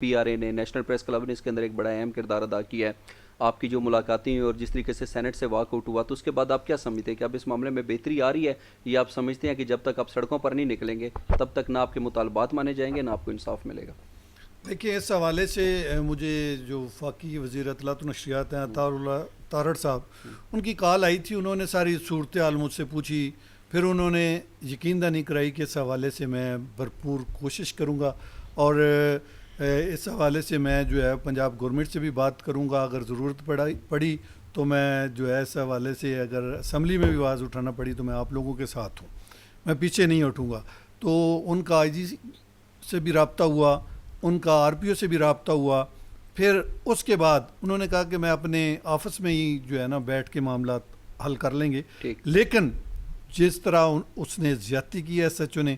PRA ने, national press club ने इसके अंदर एक बड़ा अहम किरदार अदा किया है। आपकी जो मुलाकातें हुई और जिस तरीके से सेनेट से वॉकआउट हुआ, तो उसके बाद आप क्या समझते हैं कि अब इस मामले में बेहतरी आ रही है, या आप समझते हैं कि जब तक आप सड़कों पर नहीं निकलेंगे तब तक ना आपके मुतालबात माने जाएंगे ना आपको इंसाफ मिलेगा? देखिए, इस हवाले से मुझे जो वफाकी वज़ीर इत्तलात व नशरियात हैं तारड़ साहब, उनकी कॉल आई थी। उन्होंने सारी सूरत हाल मुझसे पूछी, फिर उन्होंने यकीन दहानी कराई कि इस हवाले से मैं भरपूर कोशिश करूँगा और इस हवाले से मैं जो है पंजाब गवर्नमेंट से भी बात करूँगा। अगर ज़रूरत पड़ी तो मैं जो है इस हवाले से अगर असम्बली में भी आवाज़ उठाना पड़ी तो मैं आप लोगों के साथ हूँ, मैं पीछे नहीं हटूँगा। तो उनका आईजी से भी रब्ता हुआ, उनका आरपीओ से भी रब्ता हुआ। फिर उसके बाद उन्होंने कहा कि मैं अपने ऑफिस में ही जो है ना बैठ के मामला हल कर लेंगे, लेकिन जिस तरह उसने ज़्यादती की है एसएचओ ने,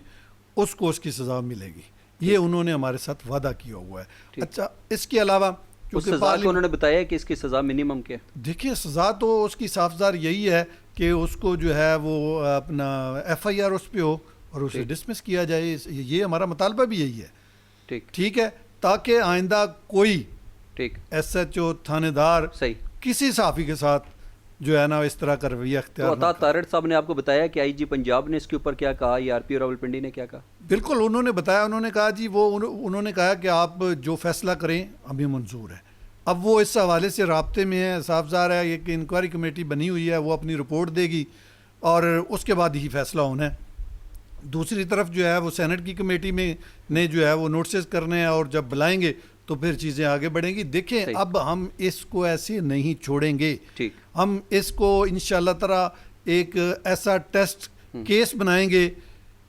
उसको उसकी सज़ा मिलेगी, ये उन्होंने हमारे साथ वादा किया हुआ है। अच्छा, इसके अलावा क्योंकि सज़ा को उन्होंने बताया कि इसकी सज़ा मिनिमम क्या है? देखिए, सज़ा तो उसकी साफजार यही है कि उसको जो है वो अपना एफआईआर उस पर हो और उसे डिसमिस किया जाए। ये हमारा मुतालबा भी यही है। ठीक है, ताकि आइंदा कोई एसएचओ थानेदार किसी साफ़ी के साथ जो है ना इस तरह का रवैया अख्तियार तो तारड़ साहब ने आपको बताया कि आईजी पंजाब ने इसके ऊपर क्या कहा, या आरपीओ रावलपिंडी ने क्या कहा? बिल्कुल, उन्होंने बताया। उन्होंने कहा जी वो उन्होंने कहा कि आप जो फैसला करें हमें मंजूर है। अब वो इस हवाले से राब्ते में है, साफजार है, एक इंक्वायरी कमेटी बनी हुई है, वो अपनी रिपोर्ट देगी और उसके बाद ही फैसला होना है। दूसरी तरफ जो है वो सेनेट की कमेटी में ने जो है वो नोटिस करने हैं और जब बुलाएंगे तो फिर चीज़ें आगे बढ़ेंगी। देखें, अब हम इसको ऐसे नहीं छोड़ेंगे। हम इसको इंशाल्लाह ताला एक ऐसा टेस्ट केस बनाएंगे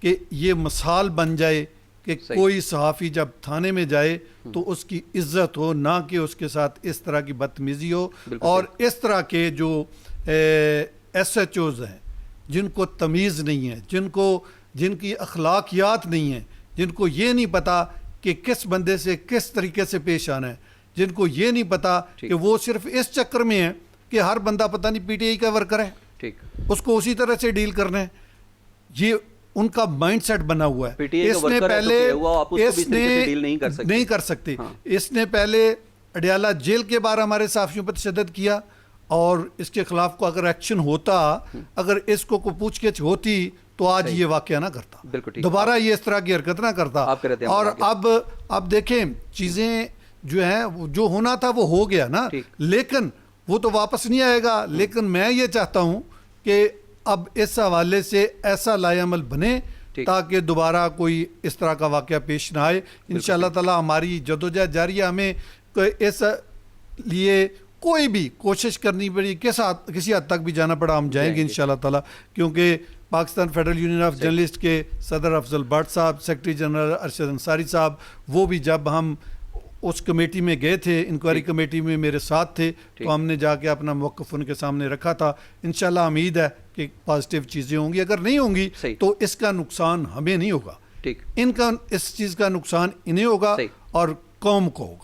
कि ये मिसाल बन जाए कि कोई सहाफ़ी जब थाने में जाए तो उसकी इज्जत हो, ना कि उसके साथ इस तरह की बदतमीज़ी हो। और इस तरह के जो एसएचओज़ हैं जिनको तमीज़ नहीं है, जिनकी अखलाकियात नहीं है, जिनको ये नहीं पता कि किस बंदे से किस तरीके से पेश आना है, जिनको ये नहीं पता कि वो सिर्फ इस चक्कर में है कि हर बंदा पता नहीं पीटीआई का वर्कर है, उसको उसी तरह से डील करना है, ये उनका माइंडसेट बना हुआ है। इसने पहले नहीं कर सकते। इसने पहले अडियाला जेल के बाहर हमारे साफियों पर तशद्दुद किया और इसके खिलाफ को अगर एक्शन होता, अगर इसको को पूछगिछ होती तो आज ये वाकया ना करता, दोबारा ये इस तरह की हरकत ना करता। और अब देखें, चीज़ें जो हैं जो होना था वो हो गया ना, लेकिन वो तो वापस नहीं आएगा। लेकिन मैं ये चाहता हूँ कि अब इस हवाले से ऐसा लाएअमल बने ताकि दोबारा कोई इस तरह का वाकया पेश ना आए। इंशाअल्लाह ताला हमारी जदोजहद जारी है। हमें इस लिए कोई भी कोशिश करनी पड़ी, किसी हद तक भी जाना पड़ा हम जाएंगे इंशाअल्लाह ताला, क्योंकि Pakistan federal union of journalist के सदर अफजल भट्ट साहब, सेक्रेटरी जनरल अरशद अंसारी साहब, वो भी जब हम उस कमेटी में गए थे, इंक्वायरी कमेटी में मेरे साथ थे, तो हमने जाके अपना मौक़िफ़ उनके सामने रखा था। इंशाल्लाह उम्मीद है कि पॉजिटिव चीज़ें होंगी। अगर नहीं होंगी तो इसका नुकसान हमें नहीं होगा, इनका इस चीज़ का नुकसान इन्हें होगा और कौम को होगा।